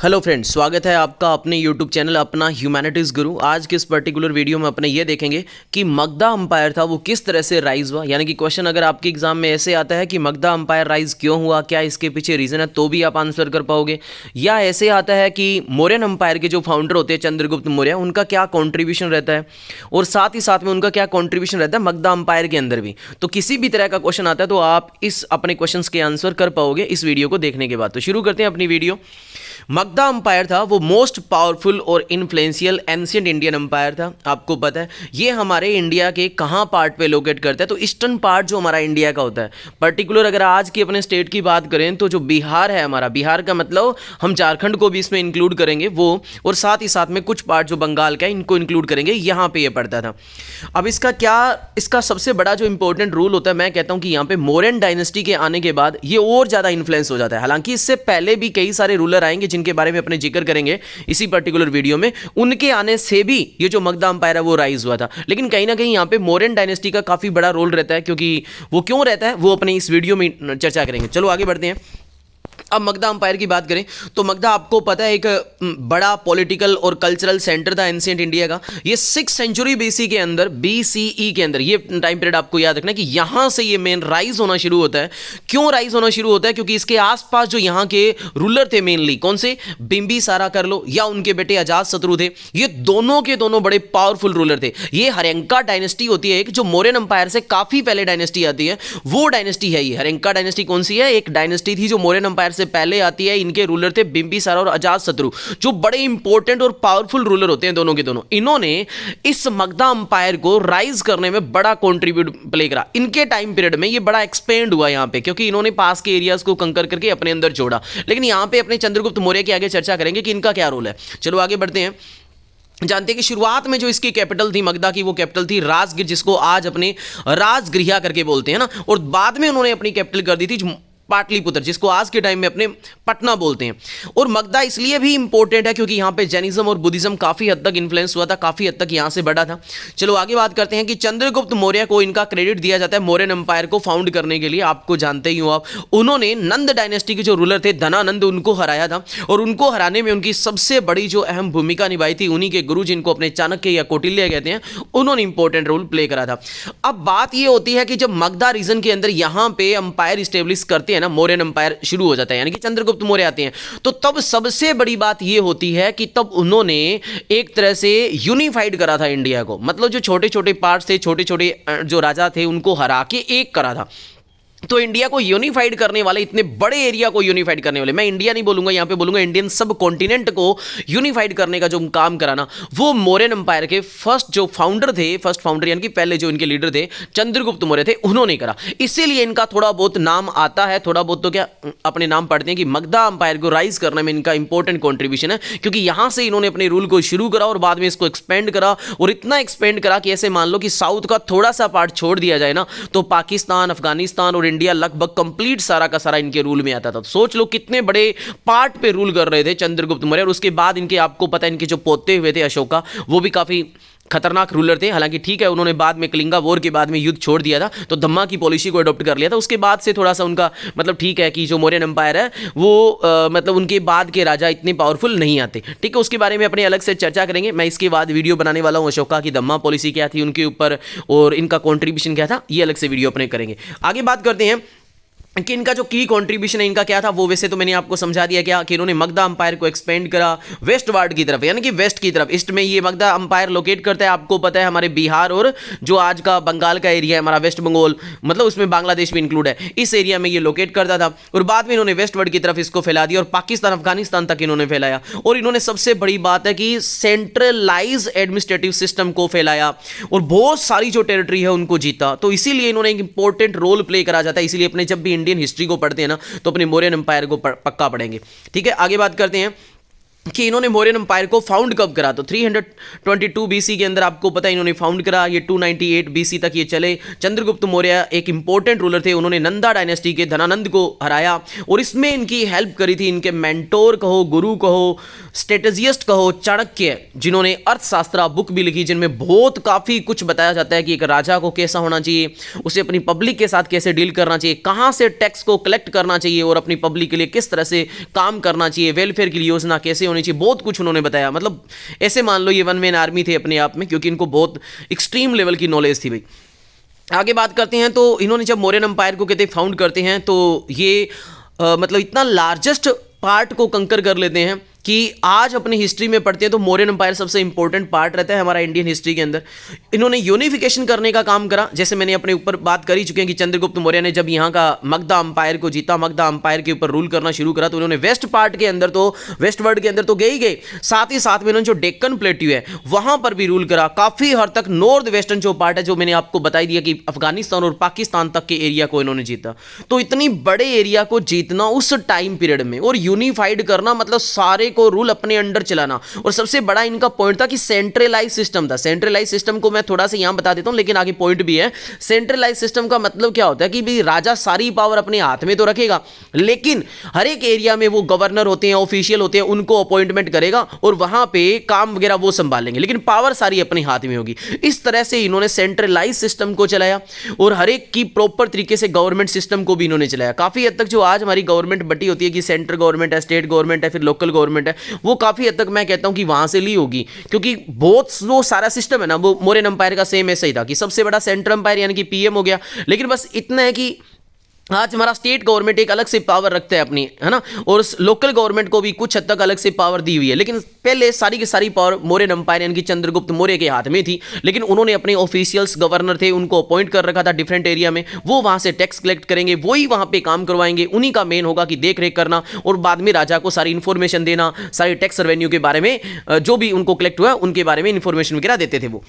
Hello friends, स्वागत है आपका अपने यूट्यूब चैनल अपना ह्यूमैनिटीज़ गुरु। आज के इस पर्टिकुलर वीडियो में अपने ये देखेंगे कि मगधा अंपायर था वो किस तरह से राइज हुआ। यानी कि क्वेश्चन अगर आपके एग्जाम में ऐसे आता है कि मगधा अंपायर राइज क्यों हुआ, क्या इसके पीछे रीज़न है, तो भी आप आंसर कर पाओगे। या ऐसे आता है कि मौर्यन अंपायर के जो फाउंडर होते हैं चंद्रगुप्त मौर्य, उनका क्या कॉन्ट्रीब्यूशन रहता है और साथ ही साथ में उनका क्या कॉन्ट्रीब्यूशन रहता है मगधा अंपायर के अंदर भी। तो किसी भी तरह का क्वेश्चन आता है तो आप इस अपने क्वेश्चन के आंसर कर पाओगे इस वीडियो को देखने के बाद। तो शुरू करते हैं अपनी वीडियो। मगधा अंपायर था वो मोस्ट पावरफुल और इन्फ्लुएंशियल एंशिएंट इंडियन अंपायर था। आपको पता है ये हमारे इंडिया के कहाँ पार्ट पे लोकेट करता है, तो ईस्टर्न पार्ट जो हमारा इंडिया का होता है। पर्टिकुलर अगर आज की अपने स्टेट की बात करें तो जो बिहार है हमारा, बिहार का मतलब हम झारखंड को भी इसमें इंक्लूड करेंगे वो, और साथ ही साथ में कुछ पार्ट जो बंगाल का है इनको इंक्लूड करेंगे, यहाँ पे ये पड़ता था। अब इसका सबसे बड़ा जो इंपॉर्टेंट रूल होता है, मैं कहता हूँ कि यहाँ पे मौर्यन डायनेस्टी के आने के बाद ये और ज़्यादा इन्फ्लुएंस हो जाता है। हालांकि इससे पहले भी कई सारे रूलर आएंगे जिनके बारे में अपने जिक्र करेंगे इसी पर्टिकुलर वीडियो में, उनके आने से भी ये जो मगधा अंपायर है वो राइज हुआ था। लेकिन कहीं ना कहीं यहाँ पे मौर्यन डायनेस्टी का काफ़ी बड़ा रोल रहता है, क्योंकि वो क्यों रहता है वो अपने इस वीडियो में चर्चा करेंगे। चलो आगे बढ़ते हैं। अब मगधा अंपायर की बात करें तो मगधा आपको पता है एक बड़ा पॉलिटिकल और कल्चरल सेंटर था एंशिएंट इंडिया का। ये 6th सेंचुरी बीसी के अंदर, BCE के अंदर, ये टाइम पीरियड आपको याद रखना कि यहां से ये मेन राइज होना शुरू होता है। क्यों राइज होना शुरू होता है? क्योंकि इसके आसपास जो यहाँ के रूलर थे मेनली कौन से, बिंबिसारा कर लो या उनके बेटे अजातशत्रु थे, ये दोनों के दोनों बड़े पावरफुल रूलर थे। ये हर्यंका डायनेस्टी होती है एक, जो मौर्यन अंपायर से काफी पहले डायनेस्टी आती है, वो डायनेस्टी है ये। हर्यंका डायनेस्टी कौन सी है? एक डायनेस्टी थी जो मौर्यन अंपायर से पहले आती है। इनके रूलर थे बिंबिसारा और अजातशत्रु, जो बड़े इंपॉर्टेंट और पावरफुल रूलर होते हैं दोनों के दोनों। इन्होंने इस मगधा अंपायर को राइज करने में बड़ा कंट्रीब्यूट प्ले करा। इनके टाइम पीरियड में ये बड़ा एक्सपेंड हुआ यहाँ पे, क्योंकि इन्होंने पास के एरियाज को कंकर करके अपने अंदर जोड़ा। लेकिन यहाँ पे अपने चंद्रगुप्त मौर्य के आगे चर्चा करेंगे कि इनका क्या रोल है। चलो आगे बढ़ते हैं। जानते हैं कि शुरुआत में जो इसकी कैपिटल थी मगधा की, वो कैपिटल थी राजगिर, जिसको आज अपने राजगृह करके बोलते हैं ना, और बाद में उन्होंने अपनी कैपिटल कर दी थी पाटलिपुत्र, जिसको आज के टाइम में अपने पटना बोलते हैं। और मगधा इसलिए भी इंपॉर्टेंट है क्योंकि यहाँ पे जैनिज्म और बुद्धिज्म काफी हद तक इन्फ्लुएंस हुआ था, काफी हद तक यहाँ से बढ़ा था। चलो आगे बात करते हैं कि चंद्रगुप्त मौर्य को इनका क्रेडिट दिया जाता है मौर्यन एम्पायर को फाउंड करने के लिए। आपको जानते ही हो आप, उन्होंने नंद डायनेस्टी के जो रूलर थे धनानंद, उनको हराया था, और उनको हराने में उनकी सबसे बड़ी जो अहम भूमिका निभाई थी उन्हीं के गुरु, जिनको अपने चाणक्य या कौटिल्य कहते हैं, उन्होंने इंपॉर्टेंट रोल प्ले करा था। अब बात यह होती है कि जब मगधा रीजन के अंदर यहाँ पे अंपायर स्टेब्लिश करते हैं ना, मौर्यन अंपायर शुरू हो जाता है, यानी कि चंद्रगुप्त मौर्य आते हैं, तो तब सबसे बड़ी बात यह होती है कि तब उन्होंने एक तरह से यूनिफाइड करा था इंडिया को। मतलब जो छोटे छोटे पार्ट्स थे, छोटे छोटे जो राजा थे, उनको हरा के एक करा था। तो इंडिया को यूनिफाइड करने वाले, इतने बड़े एरिया को यूनिफाइड करने वाले, मैं इंडिया नहीं बोलूंगा, यहां पे बोलूंगा इंडियन सब कॉन्टिनेंट को यूनिफाइड करने का जो काम कराना, वो मौर्यन एम्पायर के फर्स्ट जो फाउंडर थे, फर्स्ट फाउंडर यानी कि पहले जो इनके लीडर थे चंद्रगुप्त मौर्य थे, उन्होंने करा। इसीलिए इनका थोड़ा बहुत नाम आता है, थोड़ा बहुत तो क्या अपने नाम पढ़ते हैं कि मगधा एम्पायर को राइज करने में इनका इंपॉर्टेंट कॉन्ट्रीब्यूशन है, क्योंकि यहां से इन्होंने अपने रूल को शुरू करा और बाद में इसको एक्सपेंड करा, और इतना एक्सपेंड करा कि ऐसे मान लो कि साउथ का थोड़ा सा पार्ट छोड़ दिया जाए ना, तो पाकिस्तान, अफगानिस्तान और इंडिया लगभग कंप्लीट सारा का सारा इनके रूल में आता था। तो सोच लो कितने बड़े पार्ट पे रूल कर रहे थे चंद्रगुप्त मौर्य। और उसके बाद इनके, आपको पता है, इनके जो पोते हुए थे अशोका, वो भी काफी खतरनाक रूलर थे। हालांकि ठीक है, उन्होंने बाद में कलिंगा वॉर के बाद में युद्ध छोड़ दिया था, तो धम्मा की पॉलिसी को अडॉप्ट कर लिया था। उसके बाद से थोड़ा सा उनका मतलब ठीक है कि जो मौर्यन एम्पायर है वो मतलब उनके बाद के राजा इतने पावरफुल नहीं आते। ठीक है, उसके बारे में अपने अलग से चर्चा करेंगे। मैं इसके बाद वीडियो बनाने वाला हूँ अशोका की धम्मा पॉलिसी क्या थी उनके ऊपर, और इनका कॉन्ट्रीब्यूशन क्या था, ये अलग से वीडियो अपने करेंगे। आगे बात करते हैं कि इनका जो की कंट्रीब्यूशन है इनका क्या था। वो वैसे तो मैंने आपको समझा दिया क्या कि इन्होंने मगधा अंपायर को एक्सपेंड करा वेस्ट वार्ड की तरफ, यानी कि वेस्ट की तरफ। ईस्ट में ये मगधा अंपायर लोकेट करता है, आपको पता है, हमारे बिहार और जो आज का बंगाल का एरिया है हमारा वेस्ट बंगाल, मतलब उसमें बांग्लादेश भी इंक्लूड है, इस एरिया में ये लोकेट करता था। और बाद में इन्होंने वेस्ट वर्ड की तरफ इसको फैला दिया और पाकिस्तान, अफगानिस्तान तक इन्होंने फैलाया। और इन्होंने सबसे बड़ी बात है कि सेंट्रलाइज एडमिनिस्ट्रेटिव सिस्टम को फैलाया और बहुत सारी जो टेरिटरी है उनको जीता। तो इसीलिए इन्होंने एक इंपॉर्टेंट रोल प्ले करा जाता है। इसीलिए अपने जब भी इंडियन हिस्ट्री को पढ़ते हैं ना, तो अपने मौर्यन एम्पायर को पक्का पढ़ेंगे। ठीक है, आगे बात करते हैं कि इन्होंने मौर्यन एम्पायर को फाउंड कब करा। तो 322 बीसी के अंदर आपको पता है इन्होंने फाउंड करा, ये 298 बीसी तक ये चले। चंद्रगुप्त मौर्य एक इंपॉर्टेंट रूलर थे, उन्होंने नंदा डायनेस्टी के धनानंद को हराया और इसमें इनकी हेल्प करी थी इनके मेंटोर कहो, गुरु कहो, स्ट्रेटेजिस्ट कहो, चाणक्य, जिन्होंने अर्थशास्त्र बुक भी लिखी, जिनमें बहुत काफ़ी कुछ बताया जाता है कि एक राजा को कैसा होना चाहिए, उसे अपनी पब्लिक के साथ कैसे डील करना चाहिए, कहाँ से टैक्स को कलेक्ट करना चाहिए और अपनी पब्लिक के लिए किस तरह से काम करना चाहिए, वेलफेयर की योजना कैसे होनी चाहिए, बहुत कुछ उन्होंने बताया। मतलब ऐसे मान लो ये वन मैन आर्मी थे अपने आप में, क्योंकि इनको बहुत एक्सट्रीम लेवल की नॉलेज थी भाई। आगे बात करते हैं तो इन्होंने जब मौर्यन एम्पायर को कहते फाउंड करते हैं तो ये मतलब इतना लार्जेस्ट पार्ट को कंकर कर लेते हैं कि आज अपनी हिस्ट्री में पढ़ते हैं तो मौर्यन एम्पायर सबसे इंपॉर्टेंट पार्ट रहता है हमारा इंडियन हिस्ट्री के अंदर। इन्होंने यूनिफिकेशन करने का काम करा, जैसे मैंने अपने ऊपर बात कर ही चुके हैं कि चंद्रगुप्त मौर्य ने जब यहाँ का मगधा एम्पायर को जीता, मगधा एम्पायर के ऊपर रूल करना शुरू करा, तो उन्होंने वेस्ट पार्ट के अंदर तो वेस्ट वर्ल्ड के अंदर तो गए ही गए, साथ ही साथ में उन्होंने जो डेक्कन प्लेट्यू है वहाँ पर भी रूल करा। काफ़ी हद तक नॉर्थ वेस्टर्न जो पार्ट है, जो मैंने आपको बताई दिया कि अफगानिस्तान और पाकिस्तान तक के एरिया को इन्होंने जीता। तो इतनी बड़े एरिया को जीतना उस टाइम पीरियड में और यूनिफाइड करना, मतलब सारे को रूल अपने अंडर चलाना। और सबसे बड़ा इनका पॉइंट था कि सेंट्रलाइज सिस्टम था। सेंट्रलाइज सिस्टम को मैं थोड़ा सा यहां बता देता हूं, लेकिन आगे पॉइंट भी है। सेंट्रलाइज सिस्टम का मतलब क्या होता है कि भाई राजा सारी पावर अपने हाथ में तो रखेगा, लेकिन हर एक एरिया में वो गवर्नर होते हैं, ऑफिशियल होते हैं, उनको अपॉइंटमेंट करेगा और वहां पे काम वगैरह वो संभालेंगे, लेकिन पावर सारी अपने हाथ में होगी। इस तरह से इन्होंने सेंट्रलाइज सिस्टम को चलाया और हर एक की प्रॉपर तरीके से गवर्नमेंट सिस्टम को भी इन्होंने चलाया। काफी हद तक जो आज हमारी गवर्नमेंट बटी होती है कि सेंट्रल गवर्नमेंट है, स्टेट गवर्नमेंट है, फिर लोकल गवर्नमेंट है, वो काफी हद तक मैं कहता हूं कि वहां से ली होगी, क्योंकि बहुत वो सारा सिस्टम है ना वो मौर्यन एम्पायर का सेम ऐसा ही था कि सबसे बड़ा सेंट्रल एम्पायर यानी कि पीएम हो गया। लेकिन बस इतना है कि आज हमारा स्टेट गवर्नमेंट एक अलग से पावर रखता है अपनी, है ना, और लोकल गवर्नमेंट को भी कुछ हद तक अलग से पावर दी हुई है। लेकिन पहले सारी की सारी पावर मौर्यन एम्पायर यानी कि चंद्रगुप्त मौर्य के हाथ में थी, लेकिन उन्होंने अपने ऑफिशियल्स गवर्नर थे उनको अपॉइंट कर रखा था डिफरेंट एरिया में, वो वहां से टैक्स कलेक्ट करेंगे, वही वहां पे काम करवाएंगे, उन्हीं का मेन होगा कि देख रेख करना और बाद में राजा को सारी इंफॉर्मेशन देना, सारी टैक्स रेवेन्यू के बारे में जो भी उनको कलेक्ट हुआ उनके बारे में इंफॉर्मेशन वगैरह देते थे वो।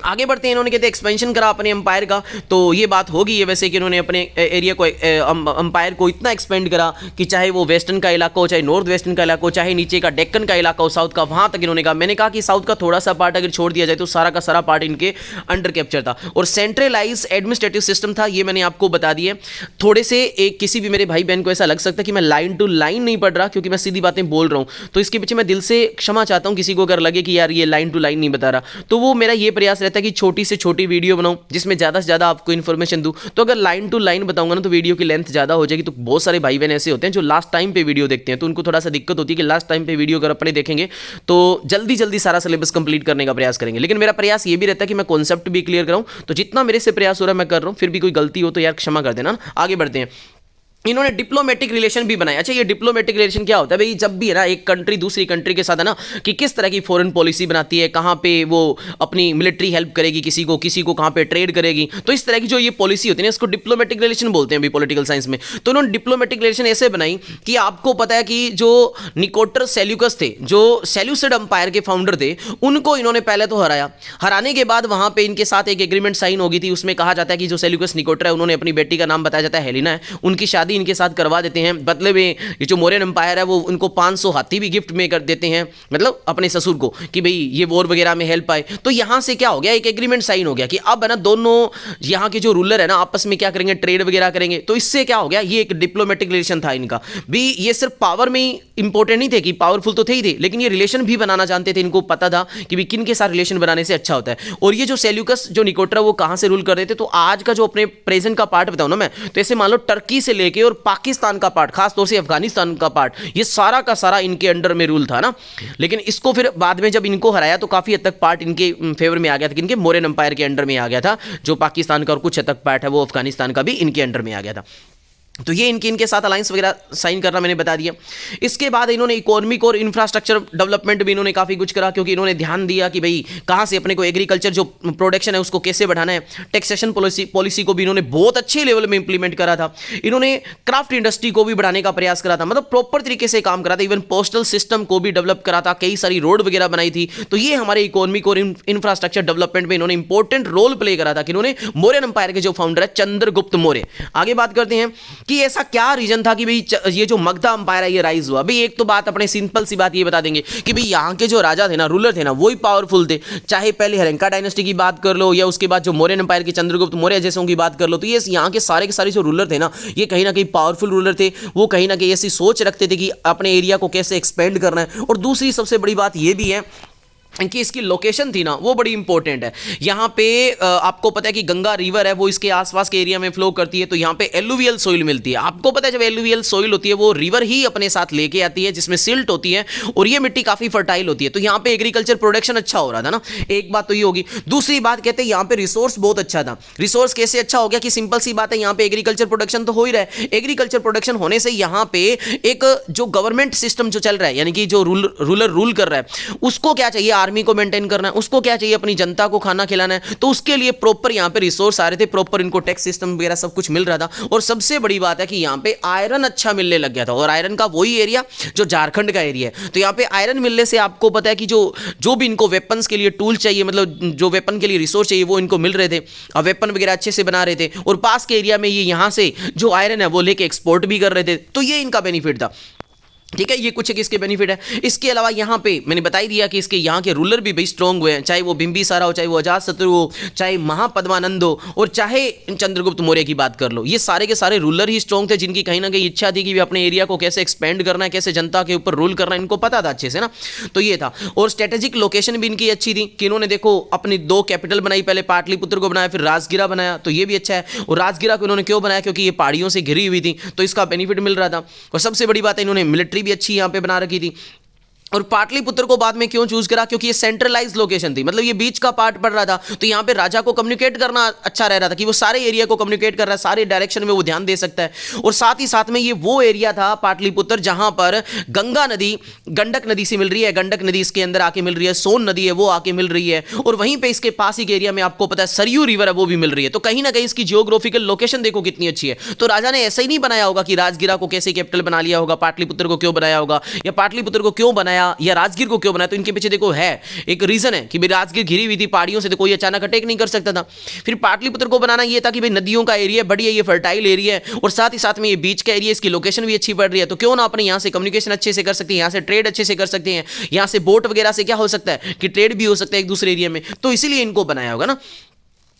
आगे बढ़ते हैं, इन्होंने कहते एक्सपेंशन करा अपने एम्पायर का, तो ये बात होगी ये वैसे कि इन्होंने अपने एरिया को एम्पायर को इतना एक्सपेंड करा कि चाहे वो वेस्टर्न का इलाका हो, चाहे नॉर्थ वेस्टर्न का इलाका हो, चाहे नीचे का डेक्कन का इलाका हो, साउथ का, वहाँ तक इन्होंने कहा। मैंने कहा कि साउथ का थोड़ा सा पार्ट अगर छोड़ दिया जाए तो सारा का सारा पार्ट इनके अंडर कैप्चर था और सेंट्रलाइज एडमिनिस्ट्रेटिव सिस्टम था, ये मैंने आपको बता दिया। थोड़े से एक किसी भी मेरे भाई बहन को ऐसा लग सकता है कि मैं लाइन टू लाइन नहीं पढ़ रहा क्योंकि मैं सीधी बातें बोल रहा हूँ, तो इसके पीछे मैं दिल से क्षमा चाहता हूँ किसी को अगर लगे कि यार ये लाइन टू लाइन नहीं बता रहा, तो वो मेरा ये प्रयास रहता है कि छोटी से छोटी वीडियो बनाऊं जिसमें ज्यादा से ज्यादा आपको इन्फॉर्मेशन दूं। तो अगर लाइन टू लाइन बताऊंगा ना तो वीडियो की लेंथ ज्यादा हो जाएगी। तो बहुत सारे भाई बहन ऐसे होते हैं जो लास्ट टाइम पे वीडियो देखते हैं, तो उनको थोड़ा सा दिक्कत होती है कि लास्ट टाइम पे वीडियो अगर अपने देखेंगे तो जल्दी जल्दी सारा सिलेबस कंप्लीट करने का प्रयास करेंगे। लेकिन मेरा प्रयास ये भी रहता है कि मैं कॉन्सेप्ट भी क्लियर कराऊं, तो जितना मेरे से प्रयास हो रहा है मैं कर रहा हूं, फिर भी कोई गलती हो तो यार क्षमा कर देना। आगे बढ़ते हैं, इन्होंने डिप्लोमेटिक रिलेशन भी बनाया। अच्छा, ये डिप्लोमेटिक रिलेशन क्या होता है भाई? जब भी है ना एक कंट्री दूसरी कंट्री के साथ है ना कि किस तरह की फॉरेन पॉलिसी बनाती है, कहाँ पे वो अपनी मिलिट्री हेल्प करेगी किसी को कहाँ पे ट्रेड करेगी, तो इस तरह की जो ये पॉलिसी होती है ना इसको डिप्लोमेटिक रिलेशन बोलते हैं अभी पॉलिटिकल साइंस में। तो इन्होंने डिप्लोमेटिक रिलेशन ऐसे बनाई कि आपको पता है कि जो निकोटर सेल्यूकस थे, जो सेल्यूसिड एम्पायर के फाउंडर थे, उनको इन्होंने पहले तो हराया। हराने के बाद वहाँ पे इनके साथ एक एग्रीमेंट साइन हो गई थी, उसमें कहा जाता है कि जो सेल्यूकस निकोटर है उन्होंने अपनी बेटी का नाम बताया जाता है हेलिना है, उनकी शादी इनके साथ करवा देते हैं। बदले में ये जो मौर्यन एम्पायर है वो उनको 500 हाथी भी गिफ्ट में कर देते हैं, मतलब अपने ससुर को, कि भाई ये वॉर वगैरह में हेल्प आए। तो यहां से क्या हो गया, एक एग्रीमेंट साइन हो गया कि अब है ना दोनों यहां के जो रूलर है ना आपस में क्या करेंगे, ट्रेड वगैरह करेंगे। तो इससे क्या हो गया, ये एक डिप्लोमेटिक रिलेशन था इनका भी। ये सिर्फ पावर में ही इंपॉर्टेंट नहीं थे कि पावरफुल तो थे ही थे, लेकिन ये रिलेशन भी बनाना जानते थे। इनको पता था कि भाई किन के साथ रिलेशन बनाने से अच्छा होता है। और ये जो सेल्यूकस जो निकोटर वो कहां से रूल कर रहे थे, तो आज का जो अपने प्रेजेंट का पार्ट बताऊं ना मैं, तो ऐसे मान लो टर्की से लेके और पाकिस्तान का पार्ट, खासतौर से अफगानिस्तान का पार्ट, ये सारा का सारा इनके अंडर में रूल था ना। लेकिन इसको फिर बाद में जब इनको हराया तो काफी हद तक पार्ट इनके फेवर में आ गया था, इनके मौर्यन एम्पायर के अंडर में आ गया था। जो पाकिस्तान का और कुछ हद तक पार्ट है वो अफगानिस्तान का भी इनके अंडर में आ गया था। तो ये इनके साथ अलायंस वगैरह साइन करना मैंने बता दिया। इसके बाद इन्होंने इकोनॉमिक और इंफ्रास्ट्रक्चर डेवलपमेंट भी इन्होंने काफ़ी कुछ करा, क्योंकि इन्होंने ध्यान दिया कि भाई कहाँ से अपने को एग्रीकल्चर जो प्रोडक्शन है उसको कैसे बढ़ाना है। टैक्सेशन पॉलिसी को भी इन्होंने बहुत अच्छे लेवल में इंप्लीमेंट करा था। इन्होंने क्राफ्ट इंडस्ट्री को भी बढ़ाने का प्रयास करा था, मतलब प्रॉपर तरीके से काम करा था। इवन पोस्टल सिस्टम को भी डेवलप करा था, कई सारी रोड वगैरह बनाई थी। तो ये हमारे इकोनॉमिक और इंफ्रास्ट्रक्चर डेवलपमेंट में इन्होंने इंपॉर्टेंट रोल प्ले करा था कि इन्होंने मौर्यन एम्पायर के जो फाउंडर है चंद्रगुप्त मौर्य। आगे बात करते हैं कि ऐसा क्या रीजन था कि भाई ये जो मगधा अंपायर है ये राइज हुआ। भाई एक तो बात अपने सिंपल सी बात ये बता देंगे कि भाई यहाँ के जो राजा थे ना, रूलर थे ना, वही पावरफुल थे। चाहे पहले हरंका डायनेस्टी की बात कर लो या उसके बाद जो मौर्यन अंपायर के चंद्रगुप्त मौर्य जैसों की बात कर लो, तो ये यहाँ के सारे जो रूलर थे ना, ये कहीं ना कहीं पावरफुल रूलर थे। वो कहीं ना कहीं ऐसी सोच रखते थे कि अपने एरिया को कैसे एक्सपेंड करना है। और दूसरी सबसे बड़ी बात ये भी है कि इसकी लोकेशन थी ना, वो बड़ी इंपॉर्टेंट है। यहाँ पे आपको पता है कि गंगा रिवर है वो इसके आसपास के एरिया में फ्लो करती है, तो यहाँ पे एलुवियल सोइल मिलती है। आपको पता है जब एलुवियल सोइल होती है वो रिवर ही अपने साथ लेके आती है, जिसमें सिल्ट होती है और ये मिट्टी काफी फर्टाइल होती है। तो यहाँ पे एग्रीकल्चर प्रोडक्शन अच्छा हो रहा था ना, एक बात तो ये होगी। दूसरी बात कहते हैं यहाँ पे रिसोर्स बहुत अच्छा था। रिसोर्स कैसे अच्छा हो गया कि सिंपल सी बात है, यहाँ पे एग्रीकल्चर प्रोडक्शन तो हो ही रहा है। एग्रीकल्चर प्रोडक्शन होने से यहाँ पे एक जो गवर्नमेंट सिस्टम जो चल रहा है, यानी कि जो रूलर रूल कर रहा है, उसको क्या चाहिए, आर्मी को मेंटेन करना है, उसको क्या चाहिए, अपनी जनता को खाना खिलाना है। तो उसके लिए प्रॉपर यहां पे रिसोर्स आ रहे थे, प्रॉपर इनको टैक्स सिस्टम वगैरह सब कुछ मिल रहा था। और सबसे बड़ी बात है कि यहां पे आयरन अच्छा मिलने लग गया था, और आयरन का वही एरिया जो झारखंड का एरिया है। तो यहां पे आयरन मिलने से आपको पता है कि जो भी इनको वेपन्स के लिए टूल चाहिए, मतलब जो वेपन के लिए रिसोर्स चाहिए, वो इनको मिल रहे थे। अब वेपन वगैरह अच्छे से बना रहे थे, और पास के एरिया में ये यहां से जो आयरन है वो लेके एक्सपोर्ट भी कर रहे थे। तो ये इनका बेनिफिट था। ठीक है, ये कुछ एक इसके बेनिफिट है। इसके अलावा यहाँ पे मैंने बता ही दिया कि इसके यहाँ के रूलर भी भाई स्ट्रॉन्ग हुए हैं, चाहे वो बिंबिसारा हो, चाहे वो अजातशत्रु हो, चाहे महापद्मानंद हो, और चाहे चंद्रगुप्त मौर्य की बात कर लो। ये सारे के सारे रूलर ही स्ट्रॉन्ग थे, जिनकी कहीं ना कहीं इच्छा थी कि वे अपने एरिया को कैसे एक्सपेंड करना है, कैसे जनता के ऊपर रूल करना है, इनको पता था अच्छे से ना। तो ये था। और स्ट्रेटेजिक लोकेशन भी इनकी अच्छी थी कि इन्होंने देखो अपनी 2 कैपिटल बनाई, पहले पाटलिपुत्र को बनाया, फिर राजगिरा बनाया, तो ये भी अच्छा है। और राजगिरा को इन्होंने क्यों बनाया, क्योंकि ये पहाड़ियों से घिरी हुई थी, तो इसका बेनिफिट मिल रहा था। और सबसे बड़ी बात है, इन्होंने मिलिट्री भी अच्छी यहाँ पे बना रखी थी। और पाटलिपुत्र को बाद में क्यों चूज करा, क्योंकि ये सेंट्रलाइज लोकेशन थी, मतलब ये बीच का पार्ट पड़ रहा था। तो यहाँ पे राजा को कम्युनिकेट करना अच्छा रह रहा था कि वो सारे एरिया को कम्युनिकेट कर रहा है, सारे डायरेक्शन में वो ध्यान दे सकता है। और साथ ही साथ में ये वो एरिया था पाटलिपुत्र जहां पर गंगा नदी गंडक नदी से मिल रही है, गंडक नदी इसके अंदर आके मिल रही है, सोन नदी है वो आके मिल रही है, और वहीं पे इसके पास ही के एरिया में आपको पता है सरयू रिवर है वो भी मिल रही है। तो कहीं ना कहीं इसकी जियोग्राफिकल लोकेशन देखो कितनी अच्छी है। तो राजा ने ऐसा ही नहीं बनाया होगा कि राजगिरा को कैसे कैपिटल बना लिया होगा, पाटलिपुत्र को क्यों बनाया होगा, या पाटलिपुत्र को क्यों बनाया, या राजगीर को क्यों बनाया। तो इनके पीछे देखो है एक रीजन है कि भाई राजगीर घिरी हुई थी पहाड़ियों से, तो कोई अचानक अटैक नहीं कर सकता था। फिर पाटलिपुत्र को बनाना ये था कि भाई नदियों का एरिया बड़ी है, ये फर्टाइल एरिया है, और साथ ही साथ में ये बीच का एरिया, इसकी लोकेशन भी अच्छी पड़ रही है। तो क्यों ना अपने यहाँ से कम्युनिकेशन अच्छे से कर सकते हैं, यहाँ से ट्रेड अच्छे से कर सकते हैं, यहाँ से बोट वगैरह से क्या हो सकता है कि ट्रेड भी हो सकता है एक दूसरे एरिया में। तो इसीलिए इनको बनाया होगा ना।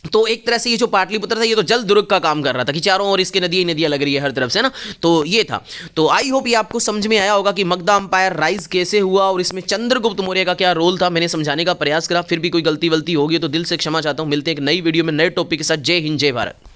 तो एक तरह से ये जो पाटलिपुत्र था ये तो जल दुर्ग का काम कर रहा था कि चारों ओर इसके नदियां नदियां लग रही है हर तरफ से ना। तो ये था। तो आई होप ये आपको समझ में आया होगा कि मगधा अंपायर राइज कैसे हुआ और इसमें चंद्रगुप्त मौर्य का क्या रोल था। मैंने समझाने का प्रयास करा, फिर भी कोई गलती वलती होगी तो दिल से क्षमा चाहता हूं। मिलते हैं एक नई वीडियो में नए टॉपिक के साथ। जय हिंद, जय भारत।